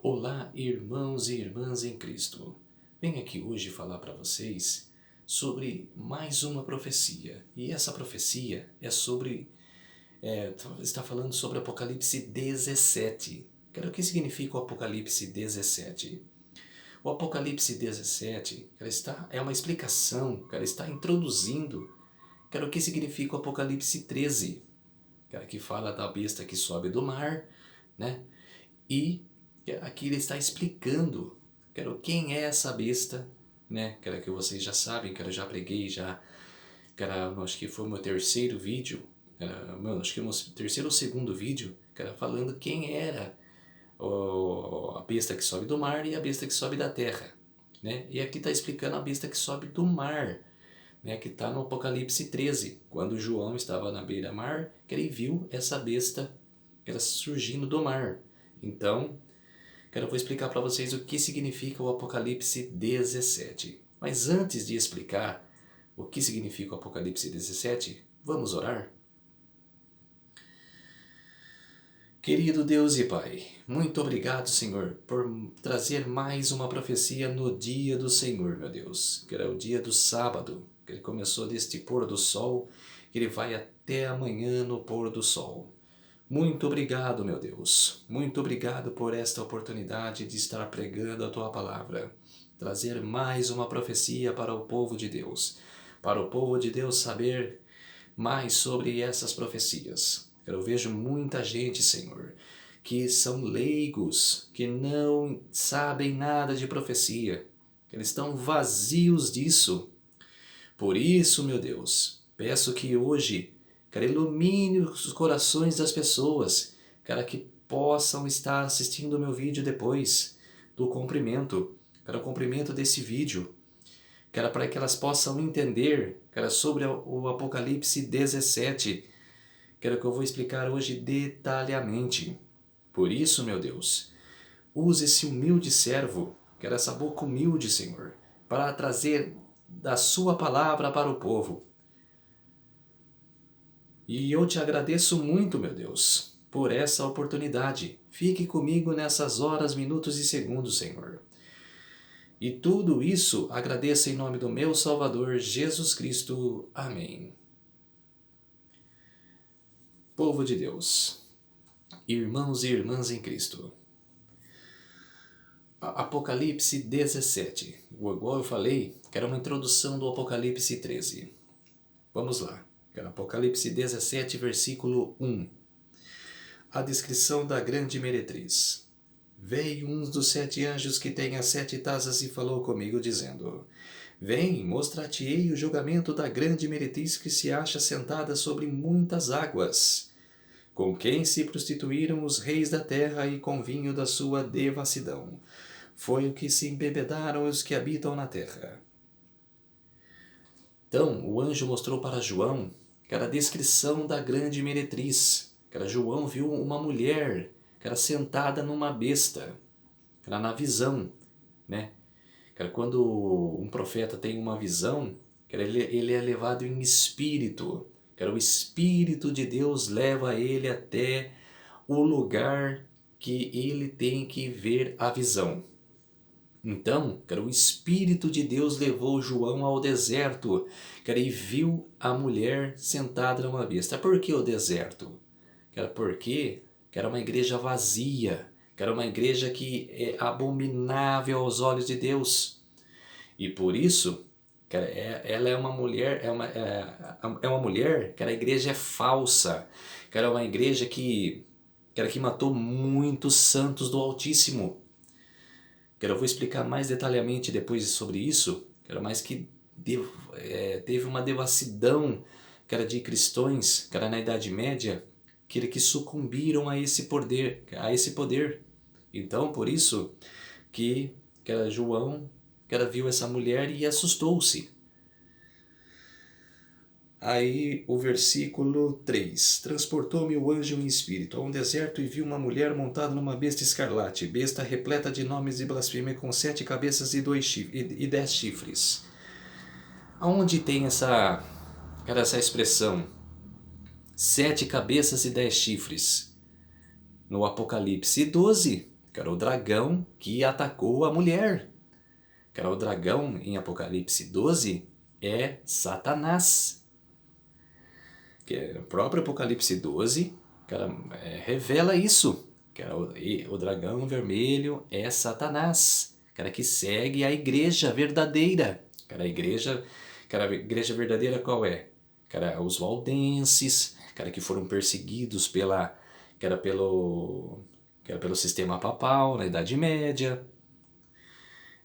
Olá, irmãos e irmãs em Cristo. Venho aqui hoje falar para vocês sobre mais uma profecia. E essa profecia está falando sobre Apocalipse 17. Cara, o que significa o Apocalipse 17? O Apocalipse 17 é uma explicação, está introduzindo o que significa o Apocalipse 13, que fala da besta que sobe do mar, né? E aqui ele está explicando, quem é essa besta, né? Que vocês já sabem, eu já preguei, acho que foi o meu terceiro vídeo, acho que o meu terceiro ou segundo vídeo, falando quem era a besta que sobe do mar e a besta que sobe da terra, né? E aqui está explicando a besta que sobe do mar, né? Que está no Apocalipse 13, quando João estava na beira-mar, ele viu essa besta surgindo do mar. Então, eu vou explicar para vocês o que significa o Apocalipse 17. Mas antes de explicar o que significa o Apocalipse 17, vamos orar? Querido Deus e Pai, muito obrigado, Senhor, por trazer mais uma profecia no dia do Senhor, meu Deus, que era o dia do sábado, que ele começou deste pôr do sol, que ele vai até amanhã no pôr do sol. Muito obrigado, meu Deus. Muito obrigado por esta oportunidade de estar pregando a Tua Palavra. Trazer mais uma profecia para o povo de Deus. Para o povo de Deus saber mais sobre essas profecias. Eu vejo muita gente, Senhor, que são leigos, que não sabem nada de profecia. Eles estão vazios disso. Por isso, meu Deus, peço que hoje, ilumine os corações das pessoas, que possam estar assistindo o meu vídeo depois do comprimento, o comprimento desse vídeo, para que elas possam entender, sobre o Apocalipse 17, que eu vou explicar hoje detalhadamente. Por isso, meu Deus, use esse humilde servo, essa boca humilde, Senhor, para trazer da sua palavra para o povo. E eu te agradeço muito, meu Deus, por essa oportunidade. Fique comigo nessas horas, minutos e segundos, Senhor. E tudo isso agradeço em nome do meu Salvador, Jesus Cristo. Amém. Povo de Deus, irmãos e irmãs em Cristo. Apocalipse 17, igual eu falei, que era uma introdução do Apocalipse 13. Vamos lá, Apocalipse 17, versículo 1. A descrição da grande meretriz. Veio um dos 7 anjos que tem as 7 taças e falou comigo, dizendo: Vem, mostrar-te-ei o julgamento da grande meretriz que se acha sentada sobre muitas águas, com quem se prostituíram os reis da terra e com vinho da sua devassidão. Foi o que se embebedaram os que habitam na terra. Então, o anjo mostrou para João, a descrição da grande meretriz. João viu uma mulher, sentada numa besta, na visão, né? Quando um profeta tem uma visão, ele é levado em espírito. O Espírito de Deus leva ele até o lugar que ele tem que ver a visão. Então, o Espírito de Deus levou João ao deserto, e viu a mulher sentada numa besta. Por que o deserto? Porque era uma igreja vazia, era uma igreja que é abominável aos olhos de Deus. E por isso, ela é uma mulher, é uma mulher que a igreja é falsa, que era uma igreja que matou muitos santos do Altíssimo. Eu vou explicar mais detalhadamente depois sobre isso, mas que teve uma devassidão de cristãos, na Idade Média, que sucumbiram a esse poder. Então, por isso que João viu essa mulher e assustou-se. Aí o versículo 3. Transportou-me o anjo em espírito a um deserto e vi uma mulher montada numa besta escarlate, besta repleta de nomes e blasfêmia, com 7 cabeças e 10 chifres. Aonde tem essa expressão? 7 cabeças e 10 chifres. No Apocalipse 12. que era o dragão que atacou a mulher. Que era o dragão em Apocalipse 12, é Satanás. Que é o próprio Apocalipse 12, cara, revela isso. Que era o dragão vermelho é Satanás. Cara, que segue a igreja verdadeira. Cara, a igreja verdadeira qual é? Cara, os valdenses, cara, que foram perseguidos que era pelo sistema papal na Idade Média,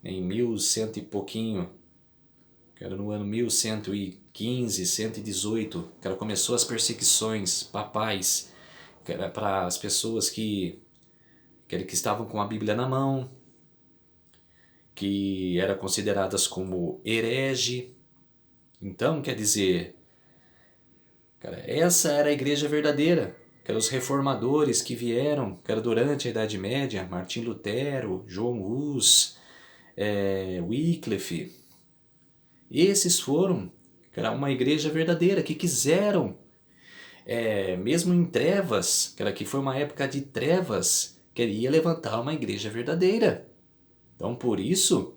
em 1100 e pouquinho, que era no ano 1115, 118, que era começou as perseguições papais, que era para as pessoas que estavam com a Bíblia na mão, que eram consideradas como herege. Então, quer dizer, cara, essa era a igreja verdadeira, que eram os reformadores que vieram, que era durante a Idade Média, Martim Lutero, João Hus, Wycliffe. Esses foram, cara, uma igreja verdadeira, que quiseram, mesmo em trevas, cara, que foi uma época de trevas, queria levantar uma igreja verdadeira. Então, por isso,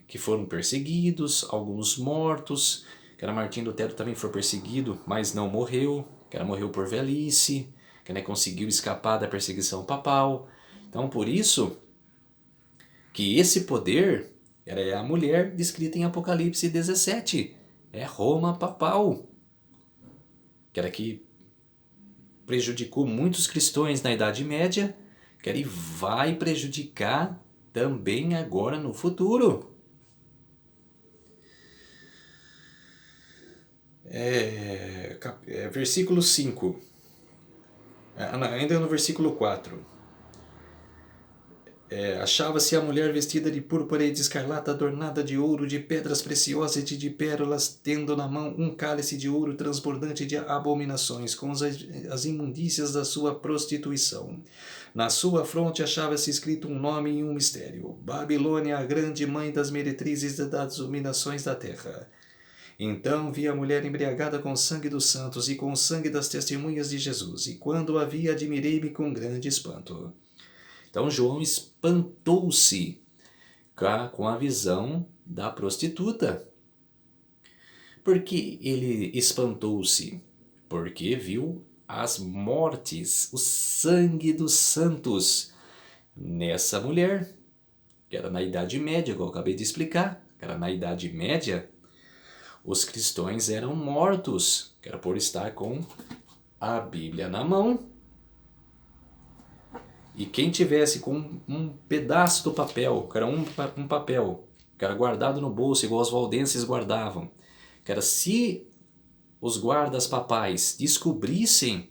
que foram perseguidos, alguns mortos, que era Martim Lutero também foi perseguido, mas não morreu, que era morreu por velhice, que conseguiu escapar da perseguição papal. Então, por isso que esse poder era a mulher descrita em Apocalipse 17, é Roma papal, que era que prejudicou muitos cristãos na Idade Média, que ele vai prejudicar também agora no futuro. Versículo 5. Ainda no versículo 4. Achava-se a mulher vestida de púrpura e de escarlata, adornada de ouro, de pedras preciosas e de pérolas, tendo na mão um cálice de ouro transbordante de abominações, com as imundícias da sua prostituição. Na sua fronte achava-se escrito um nome e um mistério: Babilônia, a grande mãe das meretrizes e das dominações da terra. Então vi a mulher embriagada com o sangue dos santos e com o sangue das testemunhas de Jesus, e quando a vi, admirei-me com grande espanto. Então João espantou-se com a visão da prostituta. Por que ele espantou-se? Porque viu as mortes, o sangue dos santos nessa mulher, que era na Idade Média, como eu acabei de explicar, que era na Idade Média, os cristãos eram mortos, que era por estar com a Bíblia na mão. E quem tivesse com um pedaço do papel, que era um papel, que era guardado no bolso, igual os valdenses guardavam, que era se os guardas papais descobrissem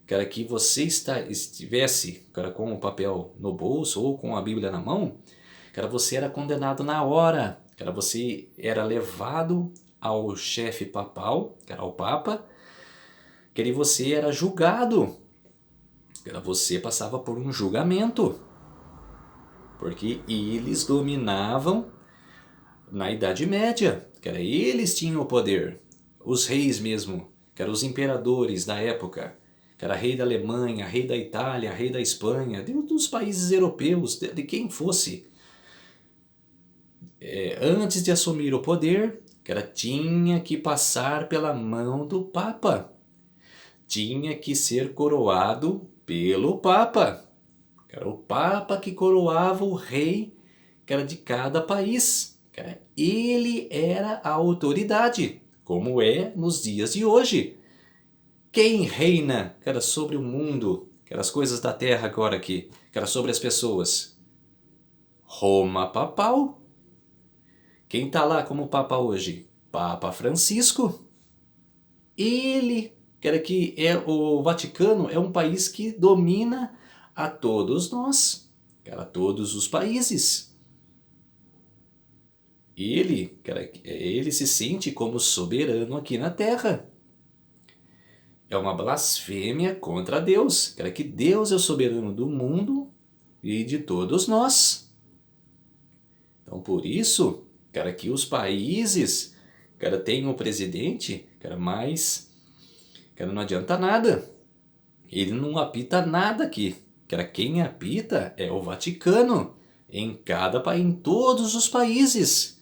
que era que você estivesse com o papel no bolso ou com a Bíblia na mão, que era você era condenado na hora, que era você era levado ao chefe papal, que era o Papa, que ele você era julgado, que era você passava por um julgamento, porque eles dominavam na Idade Média, que era eles tinham o poder, os reis mesmo, que eram os imperadores da época, que era rei da Alemanha, rei da Itália, rei da Espanha, dos países europeus, de quem fosse. Antes de assumir o poder, que era, tinha que passar pela mão do Papa, tinha que ser coroado pelo Papa, que era o Papa que coroava o rei, que era de cada país, que era, ele era a autoridade, como é nos dias de hoje. Quem reina, que era sobre o mundo, que eram as coisas da terra agora aqui, que era sobre as pessoas? Roma papal. Quem está lá como Papa hoje? Papa Francisco. Ele, que o Vaticano é um país que domina a todos nós, a todos os países. Ele se sente como soberano aqui na Terra. É uma blasfêmia contra Deus, que Deus é o soberano do mundo e de todos nós. Então, por isso, que os países, têm um presidente, mas não adianta nada. Ele não apita nada aqui. que era quem apita é o Vaticano, em todos os países.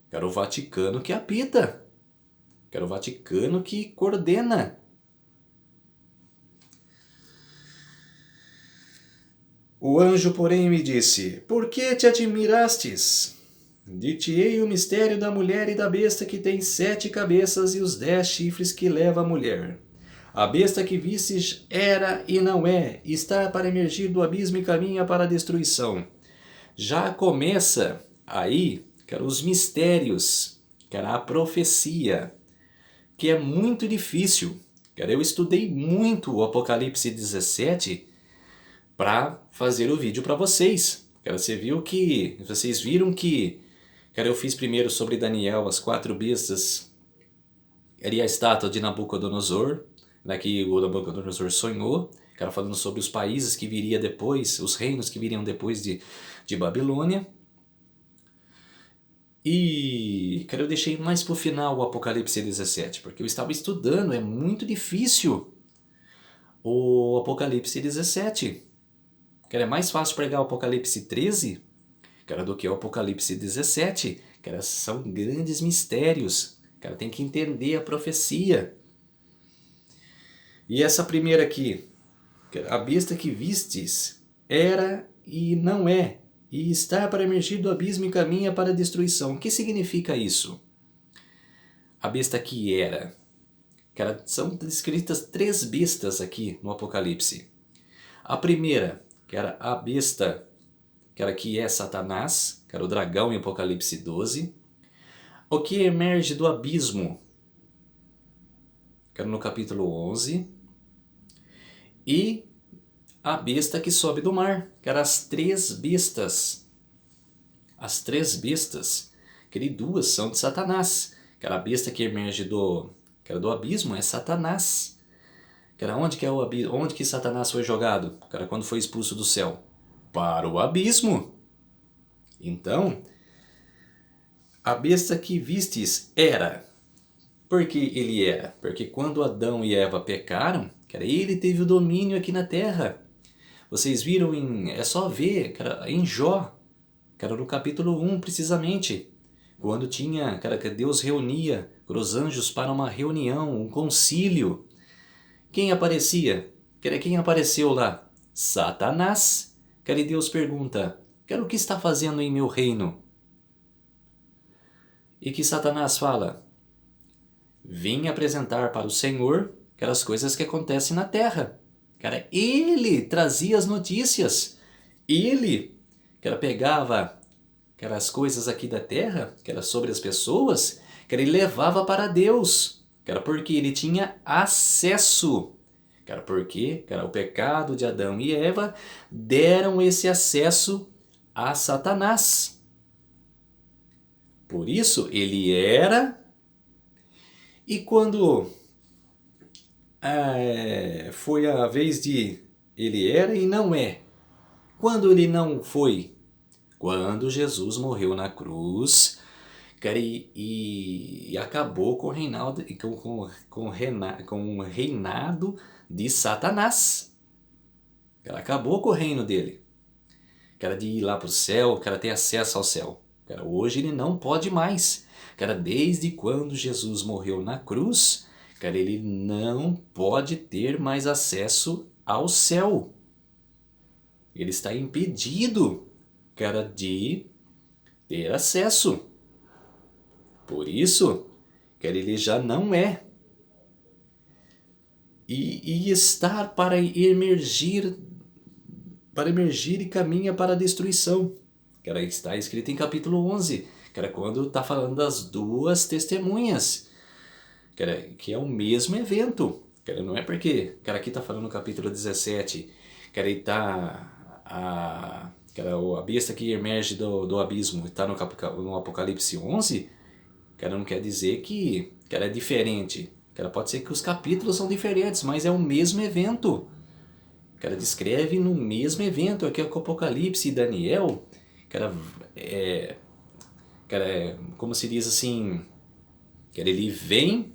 Que era o Vaticano que apita, que era o Vaticano que coordena. O anjo, porém, me disse: Por que te admirastes? Dir-te-ei o mistério da mulher e da besta que tem 7 cabeças e os 10 chifres que leva a mulher. A besta que vistes era e não é, está para emergir do abismo e caminha para a destruição. Já começa aí, cara, os mistérios, cara, a profecia, que é muito difícil. Cara, eu estudei muito o Apocalipse 17 para fazer o vídeo para vocês. Cara, vocês viram que, cara, eu fiz primeiro sobre Daniel, as 4 bestas, e a estátua de Nabucodonosor, né, que o Nabucodonosor sonhou, cara, falando sobre os países que viria depois, os reinos que viriam depois de Babilônia. E, cara, eu deixei mais pro final o Apocalipse 17, porque eu estava estudando, é muito difícil o Apocalipse 17. Cara, é mais fácil pregar o Apocalipse 13, cara, do que o Apocalipse 17. Cara, são grandes mistérios. Cara, tem que entender a profecia. E essa primeira aqui, a besta que vistes era e não é, e está para emergir do abismo e caminha para a destruição. O que significa isso? A besta que era. Cara, são descritas 3 bestas aqui no Apocalipse. A primeira, que era a besta, que é Satanás, que era o dragão em Apocalipse 12. O que emerge do abismo, que era no capítulo 11. E a besta que sobe do mar, que eram as 3 bestas. As 3 bestas, que 2 são de Satanás. Que era a besta que emerge que era do abismo, é Satanás. Que era onde que Satanás foi jogado? Que era quando foi expulso do céu. Para o abismo. Então, a besta que vistes era. Por que ele era? Porque quando Adão e Eva pecaram, cara, ele teve o domínio aqui na terra. Vocês viram é só ver, cara, em Jó, cara, no capítulo 1 precisamente, quando tinha, cara, que Deus reunia os anjos para uma reunião, um concílio. Quem aparecia? Cara, quem apareceu lá? Satanás. Cara, e Deus pergunta: cara, o que está fazendo em meu reino? E que Satanás fala: vim apresentar para o Senhor aquelas coisas que acontecem na terra. Cara, ele trazia as notícias. Ele, cara, pegava aquelas coisas aqui da terra, que era sobre as pessoas, que ele levava para Deus. Cara, porque ele tinha acesso. Cara, porque, cara, o pecado de Adão e Eva deram esse acesso a Satanás. Por isso, ele era. E quando foi a vez de ele era e não é. Quando ele não foi? Quando Jesus morreu na cruz, cara, e acabou com o reinado, com o reinado de Satanás. Cara, acabou com o reino dele. Cara, de ir lá para o céu, cara, ter acesso ao céu. Cara, hoje ele não pode mais. Cara, desde quando Jesus morreu na cruz, cara, ele não pode ter mais acesso ao céu. Ele está impedido, cara, de ter acesso. Por isso, cara, ele já não é. E estar para emergir e caminha para a destruição. Cara, está escrito em capítulo 11. Cara, quando está falando das 2 testemunhas. Cara, que é o mesmo evento. Cara, não é porque, cara, aqui está falando no capítulo 17. Cara, ele está a besta que emerge do abismo está no Apocalipse 11. Cara, não quer dizer que, cara, é diferente. Cara, pode ser que os capítulos são diferentes, mas é o mesmo evento. Cara, descreve no mesmo evento. Aqui é o Apocalipse e Daniel. Cara, como se diz assim, cara, ele vem,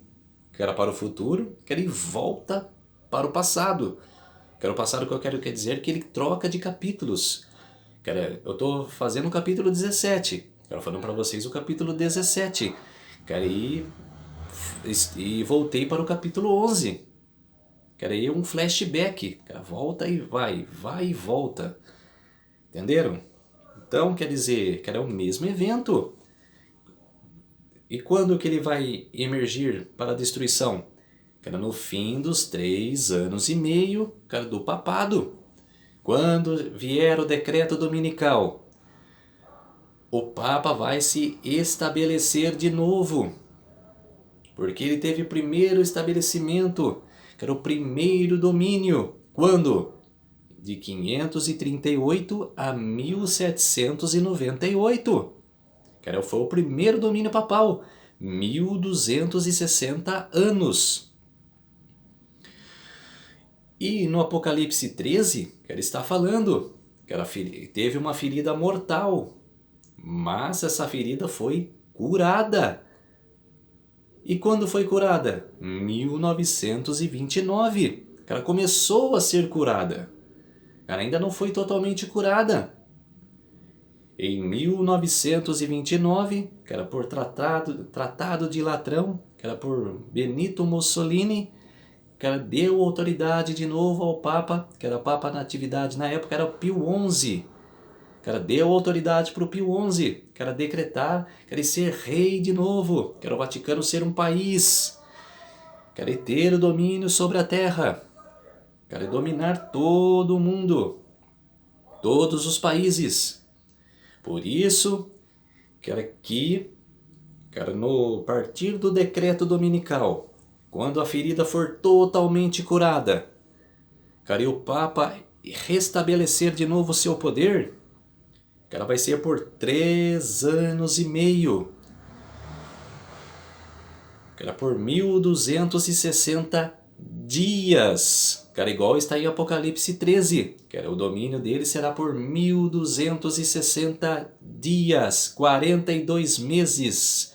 cara, para o futuro, cara, ele volta para o passado. O passado que eu quero quer dizer que ele troca de capítulos. Eu estou fazendo o capítulo 17. Quero falando para vocês o capítulo 17. E voltei para o capítulo 11. Um flashback. Volta e vai e volta. Entenderam? Então, quer dizer, é o mesmo evento. E quando que ele vai emergir para a destruição? No fim dos 3 anos e meio, do papado. Quando vier o decreto dominical, o Papa vai se estabelecer de novo. Porque ele teve o primeiro estabelecimento, o primeiro domínio. Quando? De 538 a 1798. Foi o primeiro domínio papal. 1260 anos. E no Apocalipse 13, está falando que teve uma ferida mortal. Mas essa ferida foi curada. E quando foi curada? 1929. Começou a ser curada. Ainda não foi totalmente curada. Em 1929, por Tratado de Latrão, por Benito Mussolini, deu autoridade de novo ao Papa, Papa na atividade na época, era Pio XI. Deu autoridade para o Pio XI, decretar, ser rei de novo, o Vaticano ser um país, ter o domínio sobre a terra, dominar todo o mundo, todos os países. Por isso, no partir do decreto dominical, quando a ferida for totalmente curada, e o Papa restabelecer de novo o seu poder, vai ser por 3 anos e meio. Por 1260 dias. Igual está em Apocalipse 13. O domínio dele será por 1260 dias. 42 meses.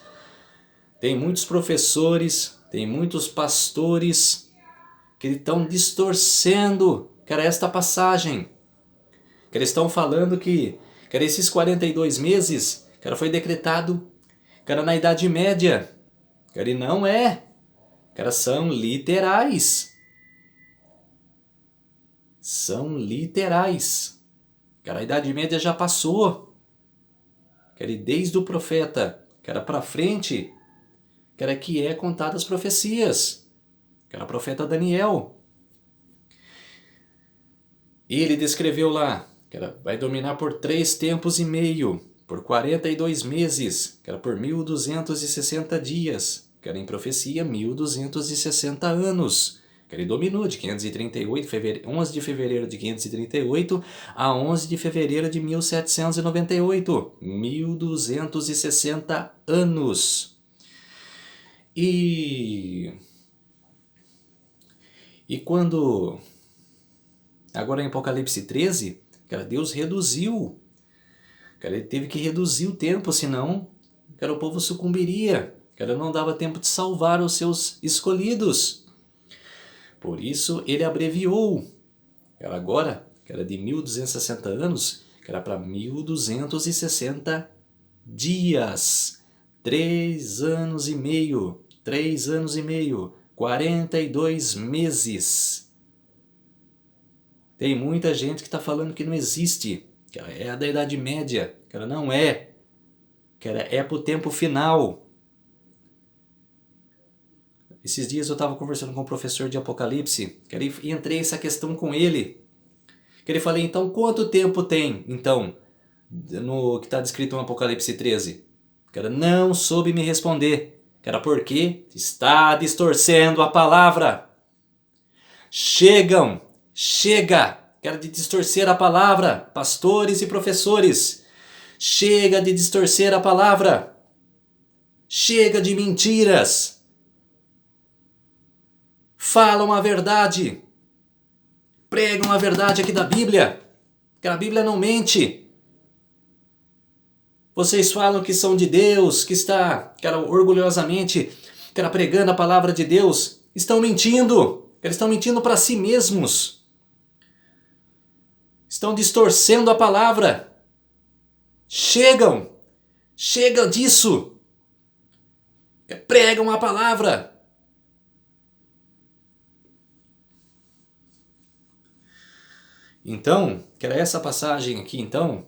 Tem muitos professores, tem muitos pastores que estão distorcendo esta passagem. Eles estão falando que esses 42 meses foi decretado na Idade Média. E não é. São literais. São literais. A Idade Média já passou. Desde o profeta para frente, que é contada as profecias. O profeta Daniel. Ele descreveu lá, vai dominar por 3 tempos e meio, por 42 meses, por 1260 dias, em profecia 1260 anos. Ele dominou de 11 de fevereiro de 538 a 11 de fevereiro de 1798. 1260 anos. E quando... Agora em Apocalipse 13, Deus reduziu. Ele teve que reduzir o tempo, senão o povo sucumbiria. Não dava tempo de salvar os seus escolhidos. Por isso ele abreviou. Agora, de 1260 anos, para 1260 dias. 3 anos e meio. 3 anos e meio. 42 meses. Tem muita gente que está falando que não existe. É a da Idade Média. Não é. É para o tempo final. Esses dias eu estava conversando com um professor de Apocalipse, e entrei essa questão com ele. Ele falei, então quanto tempo tem, então, no que está descrito no Apocalipse 13? Não soube me responder. Porque está distorcendo a palavra. Chega de distorcer a palavra, pastores e professores. Chega de distorcer a palavra. Chega de mentiras. Falam a verdade. Pregam a verdade aqui da Bíblia. A Bíblia não mente. Vocês falam que são de Deus, que está, orgulhosamente, pregando a palavra de Deus. Estão mentindo. Eles estão mentindo para si mesmos. estão distorcendo a palavra. Chega disso. Pregam a palavra. Então, que era essa passagem aqui, então,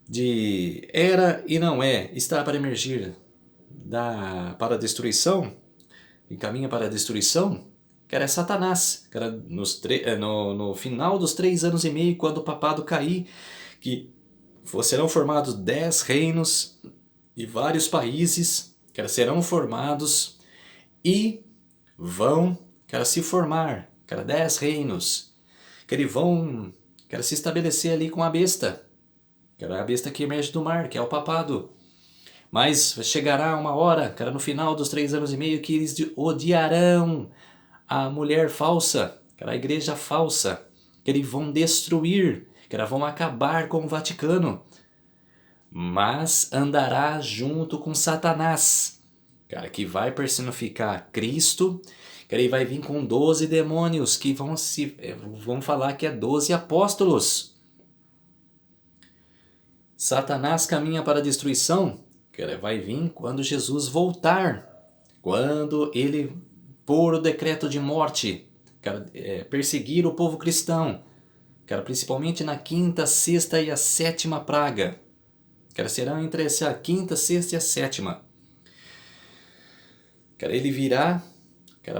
de era e não é, está para emergir para a destruição, encaminha para a destruição, que era Satanás, que era no final dos 3 anos e meio, quando o papado cair, que serão formados 10 reinos e vários países, que serão formados e vão se formar, 10 reinos, que vão se estabelecer ali com a besta, que era a besta que emerge do mar, que é o papado. Mas chegará uma hora, no final dos 3 anos e meio, que eles odiarão a mulher falsa, a igreja falsa, que eles vão destruir, que eles vão acabar com o Vaticano, mas andará junto com Satanás, que vai personificar Cristo, que ele vai vir com 12 demônios, que vão falar que é 12 apóstolos. Satanás caminha para a destruição, que ele vai vir quando Jesus voltar, quando ele pôr o decreto de morte, perseguir o povo cristão, principalmente na 5ª, 6ª e a 7ª praga, serão entre essa 5ª, 6ª e a 7ª. Ele virá,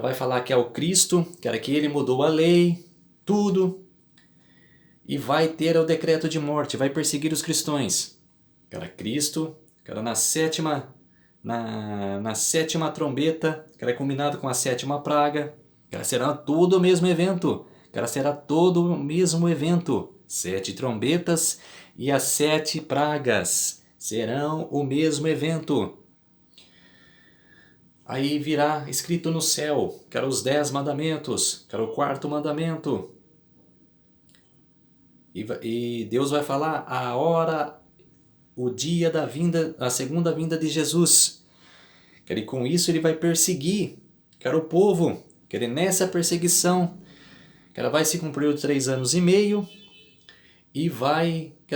vai falar que é o Cristo, que ele mudou a lei, tudo, e vai ter o decreto de morte, vai perseguir os cristãos. Cristo, na 7ª, na 7ª trombeta, é combinado com a 7ª praga, será todo o mesmo evento, será todo o mesmo evento, 7 trombetas e as 7 pragas serão o mesmo evento. Aí virá escrito no céu, os 10 mandamentos, o 4º mandamento. E Deus vai falar a hora, o dia da vinda, a segunda vinda de Jesus. E com isso ele vai perseguir, o povo, nessa perseguição, vai se cumprir os 3 anos e meio, e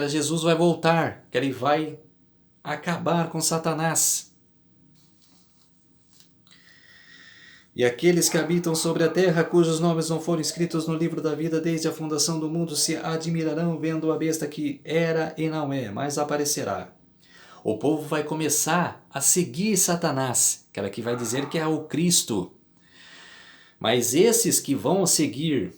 Jesus vai voltar, ele vai acabar com Satanás. E aqueles que habitam sobre a terra, cujos nomes não foram escritos no livro da vida desde a fundação do mundo, se admirarão vendo a besta que era e não é, mas aparecerá. O povo vai começar a seguir Satanás, que vai dizer que é o Cristo. Mas esses que vão seguir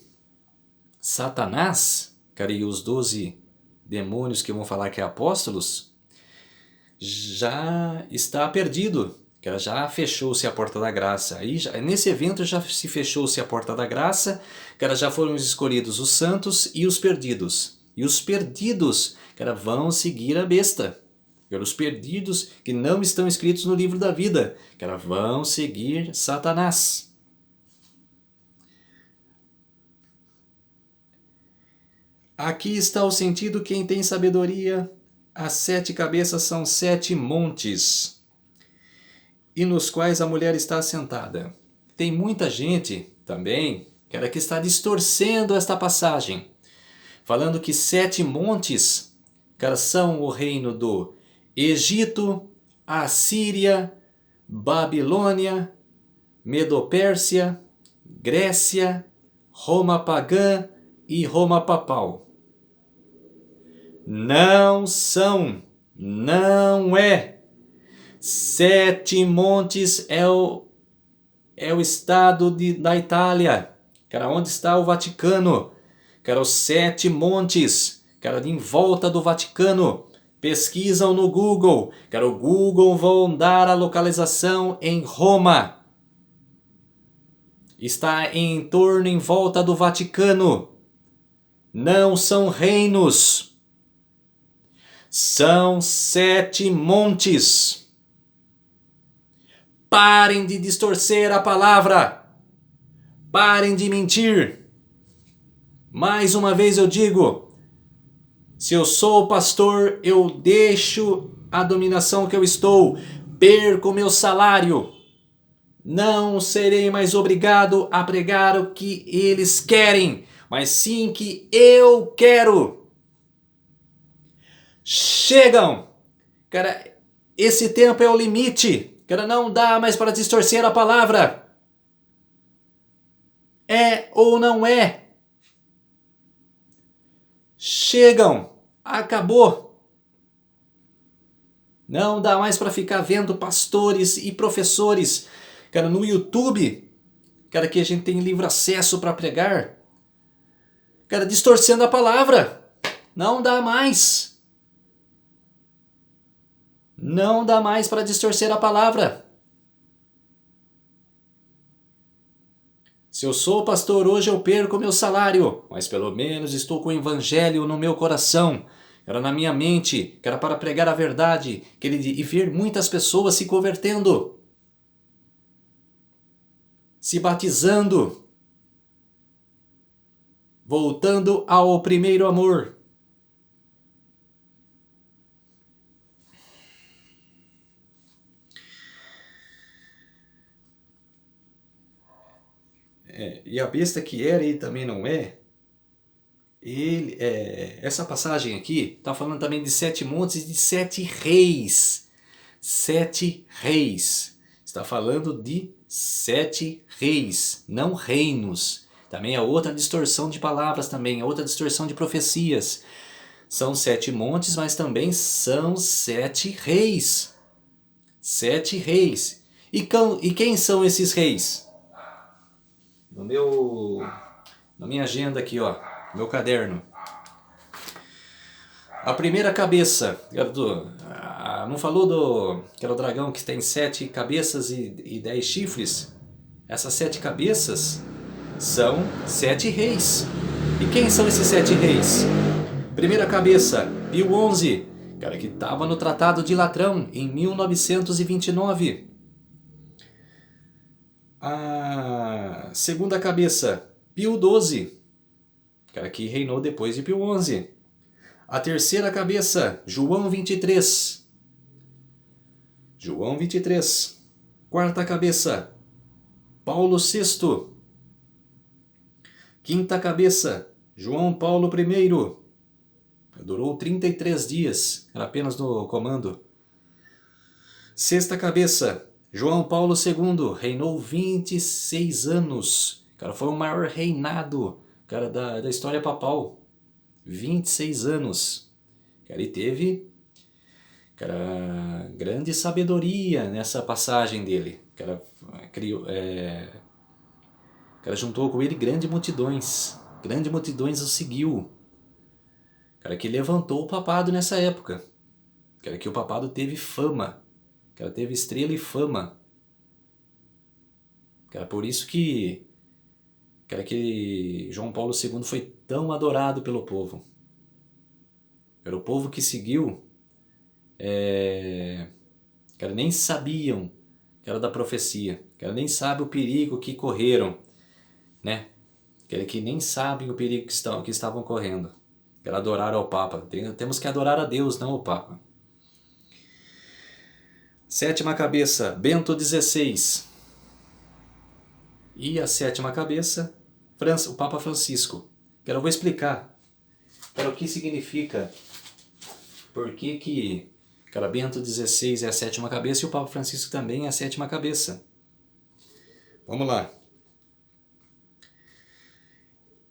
Satanás, e os 12 demônios que vão falar que é apóstolos, já está perdido. Já fechou-se a porta da graça. Aí, nesse evento já se fechou-se a porta da graça, já foram escolhidos os santos e os perdidos. E os perdidos, vão seguir a besta. Os perdidos que não estão escritos no livro da vida, vão seguir Satanás. Aqui está o sentido: quem tem sabedoria, as 7 cabeças são 7 montes, e nos quais a mulher está assentada. Tem muita gente também que está distorcendo esta passagem, falando que 7 montes são o reino do Egito, Assíria, Babilônia, Medopérsia, Grécia, Roma pagã e Roma papal. Não são, não é. 7 montes é o estado da Itália, onde está o Vaticano, os 7 montes, em volta do Vaticano. Pesquisam no Google, o Google vão dar a localização em Roma. Está em torno, em volta do Vaticano. Não são reinos. São 7 montes. Parem de distorcer a palavra. Parem de mentir. Mais uma vez eu digo, se eu sou pastor, eu deixo a dominação que eu estou, perco o meu salário. Não serei mais obrigado a pregar o que eles querem, mas sim que eu quero. Chegam! Cara, esse tempo é o limite. Cara, não dá mais para distorcer a palavra. É ou não é? Chegam! Acabou! Não dá mais para ficar vendo pastores e professores, cara, no YouTube, cara, que a gente tem livre acesso para pregar, cara, distorcendo a palavra. Não dá mais. Não dá mais para distorcer a palavra. Se eu sou pastor hoje, eu perco meu salário, mas pelo menos estou com o evangelho no meu coração, era na minha mente, que era para pregar a verdade, e ver muitas pessoas se convertendo, se batizando, voltando ao primeiro amor. E a besta que era e também não é, essa passagem aqui está falando também de 7 montes e de 7 reis. 7 reis. Está falando de 7 reis, não reinos. Também é outra distorção de palavras, também é outra distorção de profecias. São 7 montes, mas também são 7 reis. 7 reis. E quem são esses reis? Na minha agenda aqui, ó, meu caderno. A primeira cabeça, não falou que era o dragão que tem 7 cabeças e 10 chifres? Essas 7 cabeças são 7 reis. E quem são esses 7 reis? Primeira cabeça, Pio XI, cara, que estava no Tratado de Latrão em 1929. A segunda cabeça, Pio XII, cara, que reinou depois de Pio XI. A terceira cabeça, João 23. João 23. Quarta cabeça, Paulo VI. Quinta cabeça, João Paulo I. Durou 33 dias, era apenas no comando. Sexta cabeça, João Paulo II, reinou 26 anos. Cara, foi o maior reinado, cara, da história papal. 26 anos. Cara, ele teve, cara, grande sabedoria nessa passagem dele. Cara, cara, juntou com ele grandes multidões. Grandes multidões o seguiu. Cara, que levantou o papado nessa época. Cara, que o papado teve fama. Cara, teve estrela e fama. Cara, por isso que João Paulo II foi tão adorado pelo povo. Era o povo que seguiu, cara, nem sabiam que era da profecia. Cara, nem sabe o perigo que correram, né? Que nem sabem o perigo que estavam correndo. Cara, adorar ao Papa. Temos que adorar a Deus, não ao Papa. Sétima cabeça, Bento XVI. E a sétima cabeça, o Papa Francisco. Eu vou explicar o que significa, por que cara, Bento XVI é a sétima cabeça e o Papa Francisco também é a sétima cabeça. Vamos lá.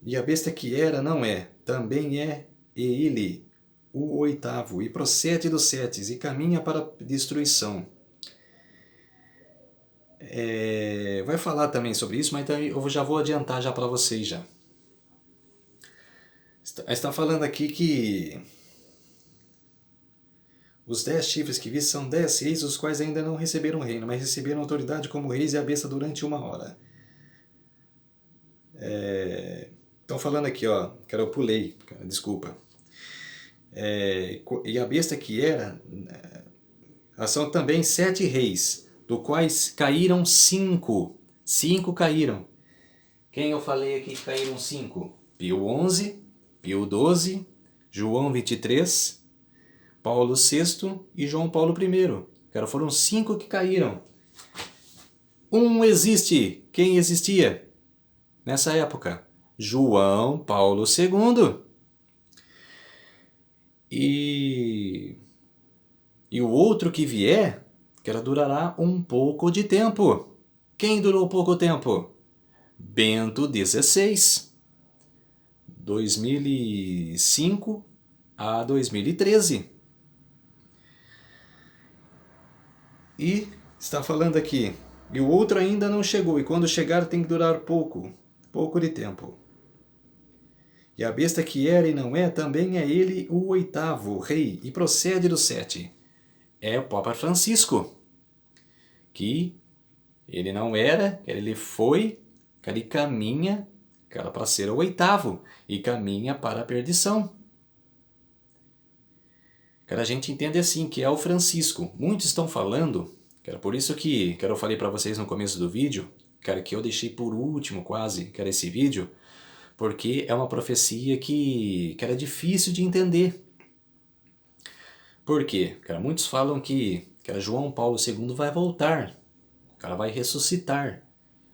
E a besta que era não é, também é e ele, o oitavo, e procede dos 7 e caminha para a destruição. Vai falar também sobre isso, mas eu já vou adiantar já para vocês já. Está falando aqui que os 10 chifres que vi são 10 reis, os quais ainda não receberam reino, mas receberam autoridade como reis e a besta durante 1 hora. Estão falando aqui, ó, que eu pulei, desculpa. E a besta que era, são também 7 reis, do quais caíram 5. 5 caíram. Quem eu falei aqui que caíram 5? Pio XI, Pio XII, João 23, Paulo VI e João Paulo I. Cara, foram 5 que caíram. Um existe. Quem existia nessa época? João Paulo II. E o outro que vier, que ela durará um pouco de tempo. Quem durou pouco tempo? Bento XVI, 2005 a 2013. E está falando aqui, e o outro ainda não chegou, e quando chegar tem que durar pouco de tempo. E a besta que era e não é, também é ele o oitavo rei, e procede do 7. É o Papa Francisco, que ele não era, ele foi, ele caminha para ser o oitavo, e caminha para a perdição. A gente entende assim, que é o Francisco. Muitos estão falando, por isso que eu falei para vocês no começo do vídeo, que eu deixei por último quase, esse vídeo, porque é uma profecia que era difícil de entender. Por quê? Muitos falam que João Paulo II vai voltar, vai ressuscitar,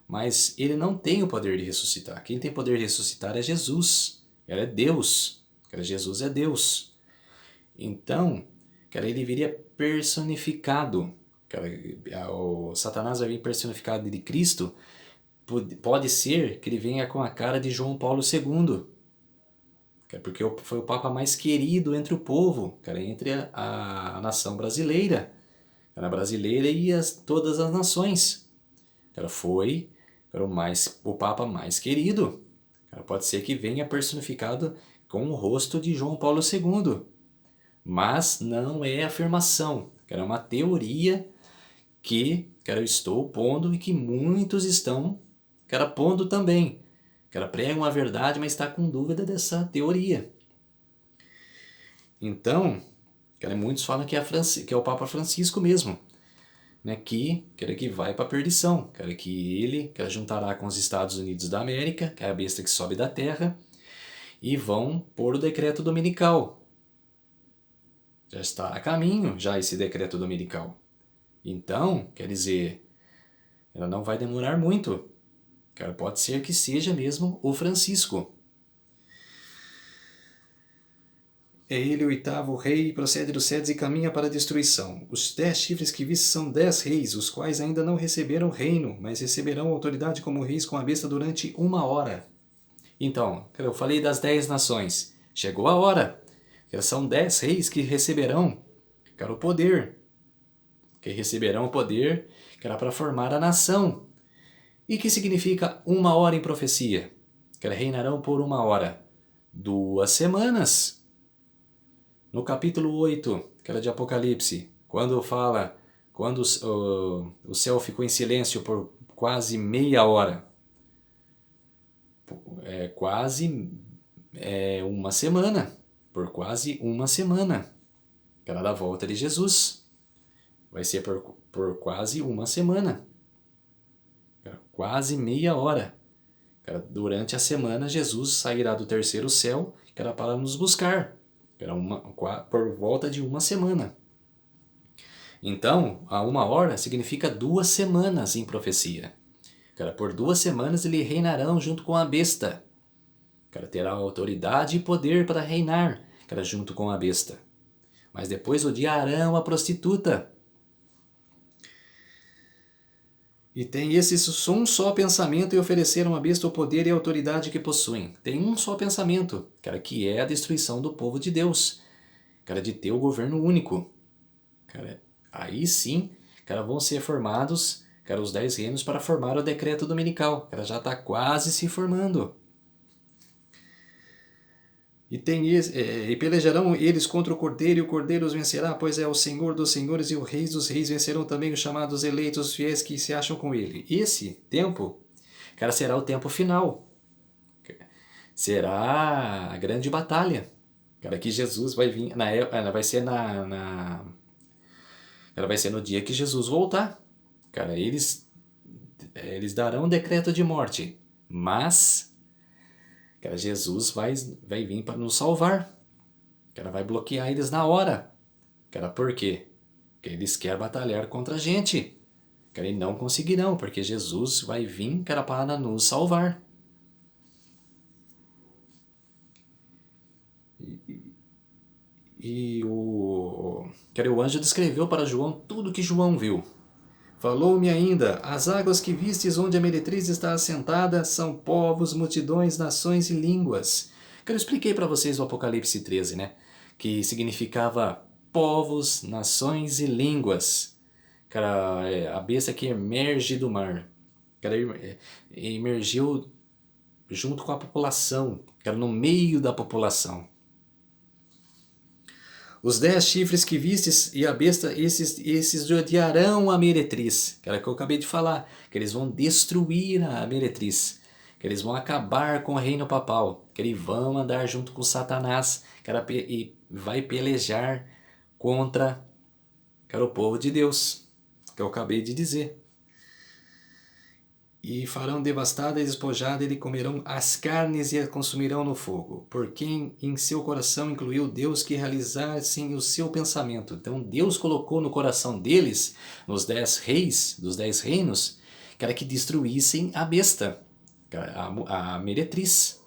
mas ele não tem o poder de ressuscitar. Quem tem poder de ressuscitar é Jesus, é Deus, Jesus é Deus. Então, ele viria personificado, o Satanás vai vir personificado de Cristo. Pode ser que ele venha com a cara de João Paulo II, porque foi o Papa mais querido entre o povo, entre a nação brasileira, brasileira e todas as nações. Foi o Papa mais querido. Pode ser que venha personificado com o rosto de João Paulo II, mas não é afirmação, é uma teoria que eu estou pondo e que muitos estão pondo também. Pregam a verdade, mas está com dúvida dessa teoria. Então, muitos falam que é o Papa Francisco mesmo, que vai para a perdição, que ele juntará com os Estados Unidos da América, que é a besta que sobe da terra, e vão pôr o decreto dominical. Já está a caminho, já esse decreto dominical. Então, quer dizer, ela não vai demorar muito. Pode ser que seja mesmo o Francisco. É ele o oitavo rei, procede dos 7 e caminha para a destruição. Os 10 chifres que viste são 10 reis, os quais ainda não receberam reino, mas receberão autoridade como reis com a besta durante 1 hora. Então, eu falei das 10 nações. Chegou a hora. São 10 reis que receberão o poder. Que receberão o poder para formar a nação. E que significa 1 hora em profecia? Reinarão por 1 hora. 2 semanas. No capítulo 8, de Apocalipse, quando fala, quando o céu ficou em silêncio por quase meia hora. Quase 1 semana. Por quase 1 semana. Da volta de Jesus. Vai ser por quase 1 semana. Quase meia hora. Durante a semana, Jesus sairá do terceiro céu para nos buscar. Por volta de 1 semana. Então, a 1 hora significa 2 semanas em profecia. Por 2 semanas ele reinarão junto com a besta. Terá autoridade e poder para reinar, junto com a besta. Mas depois odiarão a prostituta. E tem um só pensamento e ofereceram à besta o poder e a autoridade que possuem. Tem um só pensamento, que é a destruição do povo de Deus. De ter o governo único. Aí sim, vão ser formados, os 10 reinos para formar o decreto dominical. Já está quase se formando. E pelejarão eles contra o Cordeiro, e o Cordeiro os vencerá, pois é o Senhor dos senhores e o Rei dos reis. Vencerão também os chamados eleitos, os fiéis que se acham com ele. Esse tempo, será o tempo final. Será a grande batalha. Que Jesus vai vir, vai ser vai ser no dia que Jesus voltar. Eles darão um decreto de morte, mas Jesus vai vir para nos salvar. Vai bloquear eles na hora. Por quê? Porque eles querem batalhar contra a gente. E não conseguirão, porque Jesus vai vir para nos salvar. o anjo descreveu para João tudo que João viu. Falou-me ainda, as águas que vistes onde a meretriz está assentada são povos, multidões, nações e línguas. Que eu expliquei para vocês o Apocalipse 13, né? Que significava povos, nações e línguas. Cara, a besta que emerge do mar. Cara, emergiu junto com a população. Cara, no meio da população. Os 10 chifres que vistes e a besta, esses odiarão a meretriz. Que era o que eu acabei de falar. Que eles vão destruir a meretriz. Que eles vão acabar com o reino papal. Que eles vão andar junto com Satanás. E vai pelejar contra o povo de Deus. Que eu acabei de dizer. E farão devastada e despojada, e comerão as carnes e a consumirão no fogo. Por quem em seu coração incluiu Deus que realizassem o seu pensamento. Então Deus colocou no coração deles, nos 10 reis, dos 10 reinos, que destruíssem a besta, a meretriz.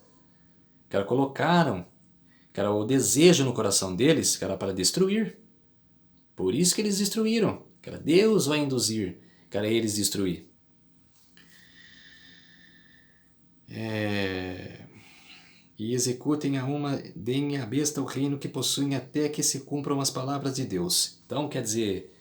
Colocaram o desejo no coração deles, que era para destruir. Por isso que eles destruíram. Deus vai induzir eles destruir. E executem deem à besta o reino que possuem até que se cumpram as palavras de Deus. Então, quer dizer,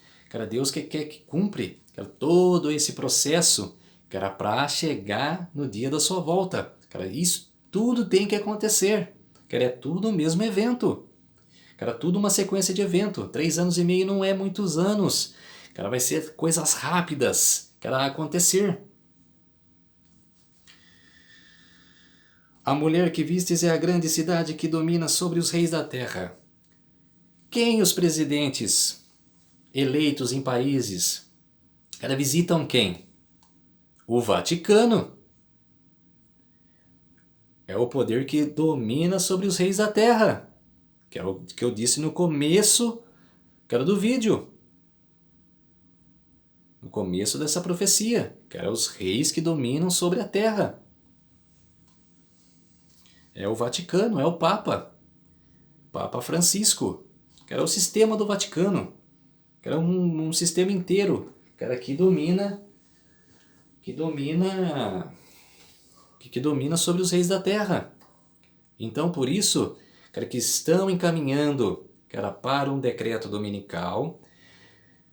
Deus quer que cumpre todo esse processo para chegar no dia da sua volta. Isso tudo tem que acontecer. É tudo o mesmo evento. Tudo uma sequência de evento. 3 anos e meio não é muitos anos. Vai ser coisas rápidas a acontecer. A mulher que vistes é a grande cidade que domina sobre os reis da terra. Quem os presidentes eleitos em países visitam quem? O Vaticano. É o poder que domina sobre os reis da terra. Que é o que eu disse no começo do vídeo. No começo dessa profecia. Que eram os reis que dominam sobre a terra. É o Vaticano, é o Papa. Papa Francisco. Que era o sistema do Vaticano. Que era um sistema inteiro. Que domina sobre os reis da terra. Então, por isso, que estão encaminhando para um decreto dominical.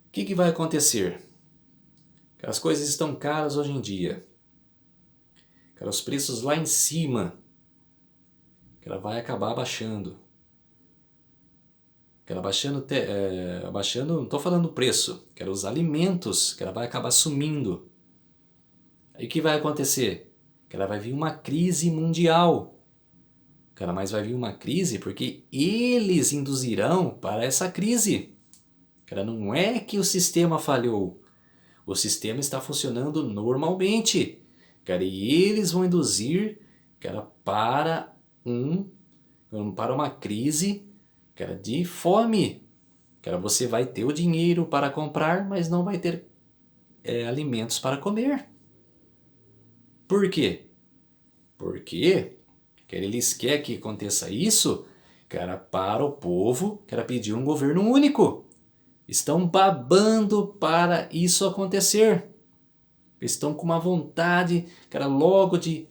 O que vai acontecer? As coisas estão caras hoje em dia. Os preços lá em cima. Vai acabar baixando. Baixando, não estou falando do preço. Os alimentos, vai acabar sumindo. Aí o que vai acontecer? Vai vir uma crise mundial. Mas vai vir uma crise porque eles induzirão para essa crise. Não é que o sistema falhou. O sistema está funcionando normalmente. E eles vão induzir para uma crise de fome. Você vai ter o dinheiro para comprar, mas não vai ter alimentos para comer. Por quê? Porque eles querem que aconteça isso para o povo pedir um governo único. Estão babando para isso acontecer. Estão com uma vontade logo de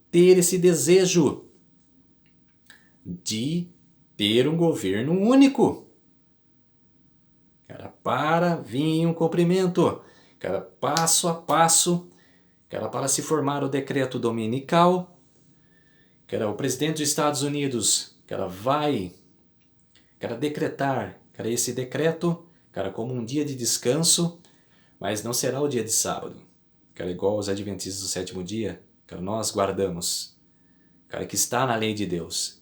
ter esse desejo de ter um governo único. Para vir um cumprimento. Passo a passo. Para se formar o decreto dominical. O presidente dos Estados Unidos vai decretar esse decreto como um dia de descanso, mas não será o dia de sábado. Igual os adventistas do sétimo dia, nós guardamos. Que está na lei de Deus.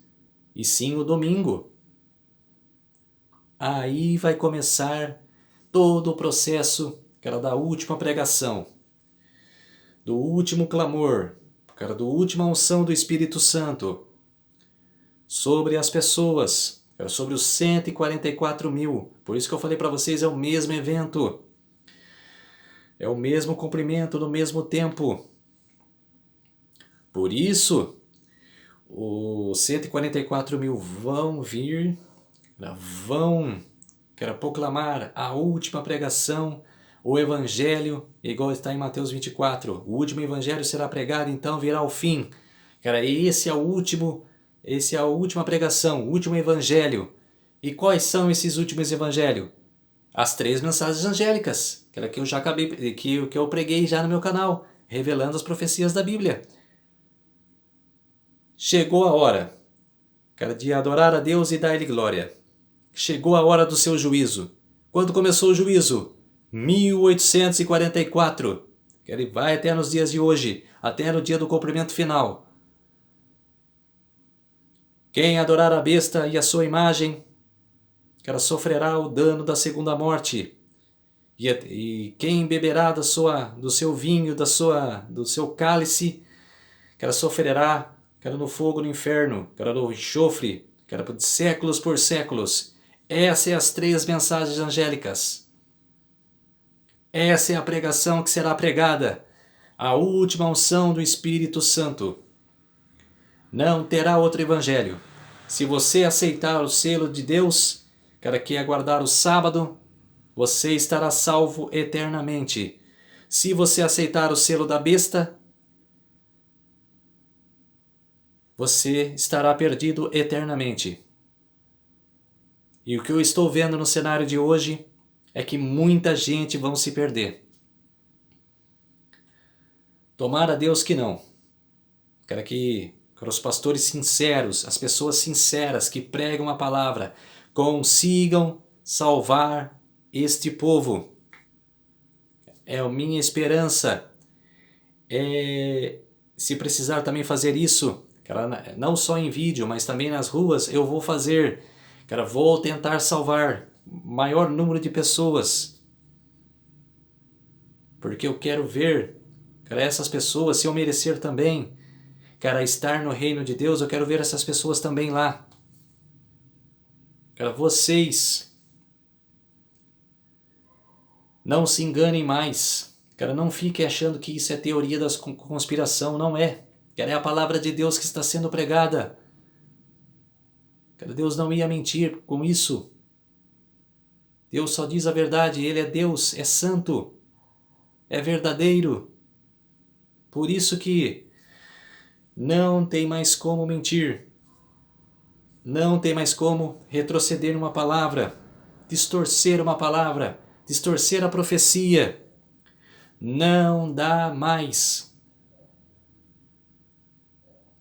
E sim o domingo. Aí vai começar todo o processo da última pregação, do último clamor, do última unção do Espírito Santo sobre as pessoas, sobre os 144 mil. Por isso que eu falei para vocês, é o mesmo evento. É o mesmo cumprimento no mesmo tempo. Por isso, os 144 mil vão vir vão, cara, proclamar a última pregação, o evangelho, igual está em Mateus 24. O último evangelho será pregado, então virá o fim. Cara, esse é a última pregação, o último evangelho. E quais são esses últimos evangelhos? As 3 mensagens angélicas, que eu já acabei, que eu preguei já no meu canal, revelando as profecias da Bíblia. Chegou a hora, cara, de adorar a Deus e dar-lhe glória. Chegou a hora do seu juízo. Quando começou o juízo? 1844. Ele vai até nos dias de hoje, até no dia do cumprimento final. Quem adorar a besta e a sua imagem, cara, sofrerá o dano da segunda morte. E quem beberá do seu vinho, do seu cálice, cara, sofrerá, cara, no fogo no inferno, cara, no enxofre, cara, de séculos por séculos. Essas são as 3 mensagens angélicas. Essa é a pregação que será pregada, a última unção do Espírito Santo. Não terá outro evangelho. Se você aceitar o selo de Deus, cara, que é guardar o sábado, você estará salvo eternamente. Se você aceitar o selo da besta, você estará perdido eternamente. E o que eu estou vendo no cenário de hoje é que muita gente vão se perder. Tomara a Deus que não. Quero que os pastores sinceros, as pessoas sinceras que pregam a palavra, consigam salvar este povo. É a minha esperança. Se precisar também fazer isso, não só em vídeo, mas também nas ruas, eu vou fazer. Vou tentar salvar maior número de pessoas. Porque eu quero ver, essas pessoas, se eu merecer também, estar no reino de Deus, eu quero ver essas pessoas também lá. Vocês não se enganem mais. Não fiquem achando que isso é teoria da conspiração, não é. É a palavra de Deus que está sendo pregada. Deus não ia mentir com isso. Deus só diz a verdade, Ele é Deus, é santo, é verdadeiro. Por isso que não tem mais como mentir. Não tem mais como retroceder uma palavra, distorcer uma palavra, distorcer a profecia. Não dá mais.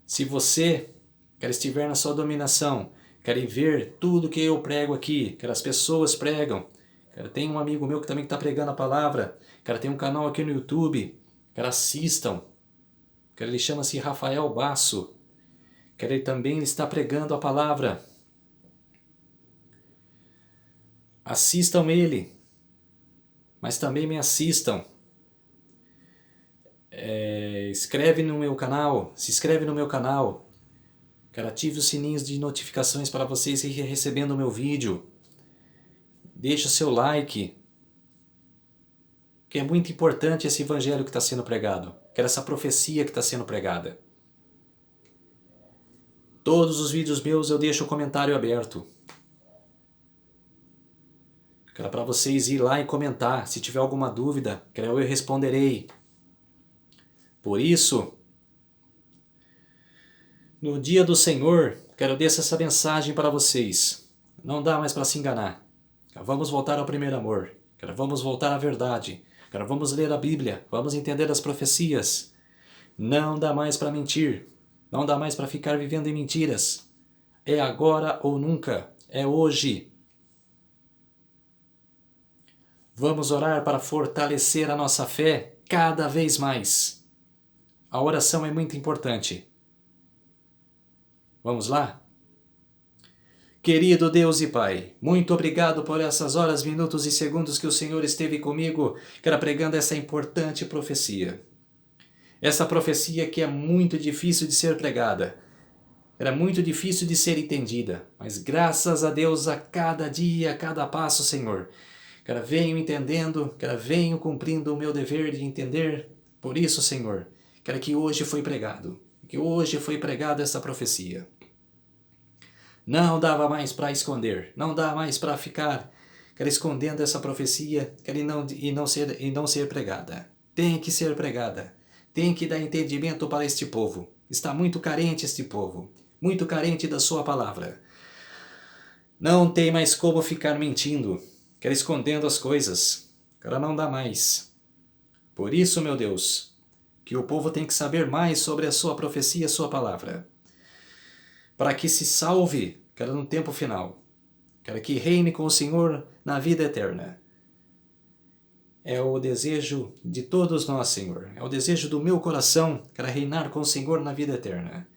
Se você estiver na sua dominação, quer ver tudo que eu prego aqui, que as pessoas pregam. Tem um amigo meu que também está pregando a palavra. Tem um canal aqui no YouTube. Assistam. Ele chama-se Rafael Basso. Ele também está pregando a palavra. Assistam ele. Mas também me assistam. Escreve no meu canal. Se inscreve no meu canal. Ative os sininhos de notificações para vocês irem recebendo o meu vídeo. Deixa o seu like. Que é muito importante esse evangelho que está sendo pregado. Essa profecia que está sendo pregada. Todos os vídeos meus eu deixo o comentário aberto. Para vocês ir lá e comentar. Se tiver alguma dúvida, eu responderei. Por isso, no dia do Senhor, quero deixar essa mensagem para vocês. Não dá mais para se enganar. Vamos voltar ao primeiro amor. Vamos voltar à verdade. Vamos ler a Bíblia. Vamos entender as profecias. Não dá mais para mentir. Não dá mais para ficar vivendo em mentiras. É agora ou nunca. É hoje. Vamos orar para fortalecer a nossa fé cada vez mais. A oração é muito importante. Vamos lá? Querido Deus e Pai, muito obrigado por essas horas, minutos e segundos que o Senhor esteve comigo, pregando essa importante profecia. Essa profecia que é muito difícil de ser pregada. Era muito difícil de ser entendida. Mas graças a Deus, a cada dia, a cada passo, Senhor, venho entendendo, venho cumprindo o meu dever de entender. Por isso, Senhor, que hoje foi pregado. Que hoje foi pregada essa profecia. Não dava mais para esconder, não dá mais para ficar escondendo essa profecia e não ser pregada. Tem que ser pregada. Tem que dar entendimento para este povo. Está muito carente este povo, muito carente da sua palavra. Não tem mais como ficar mentindo, escondendo as coisas. Não dá mais. Por isso, meu Deus, que o povo tem que saber mais sobre a sua profecia, a sua palavra, para que se salve, no tempo final, que reine com o Senhor na vida eterna. É o desejo de todos nós, Senhor. É o desejo do meu coração, reinar com o Senhor na vida eterna.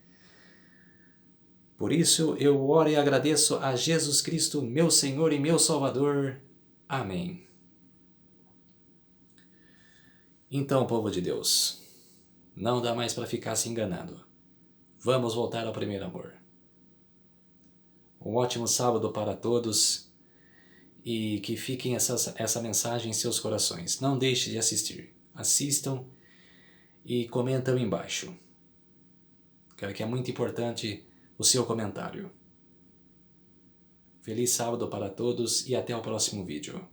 Por isso eu oro e agradeço a Jesus Cristo, meu Senhor e meu Salvador. Amém. Então, povo de Deus, não dá mais para ficar se enganando. Vamos voltar ao primeiro amor. Um ótimo sábado para todos e que fiquem essa mensagem em seus corações. Não deixe de assistir. Assistam e comentam embaixo. Que é muito importante o seu comentário. Feliz sábado para todos e até o próximo vídeo.